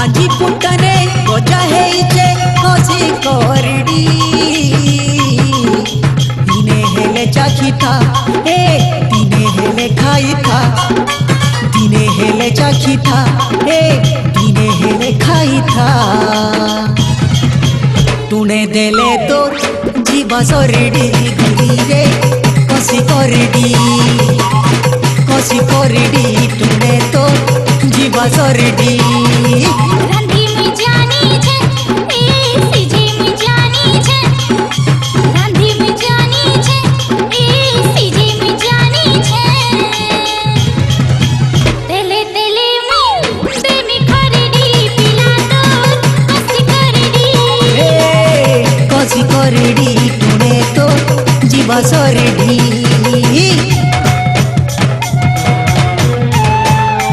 आजी पुटने गजा हेइचे कसी करडी दिने हेले चाखिथा ए दिने हेले खाइथा दिने हेले चाखिथा ए दिने हेले खाइथा तुने देले तोर जीवा सरडी रे कसी करडी तुने तो जीवा सरडी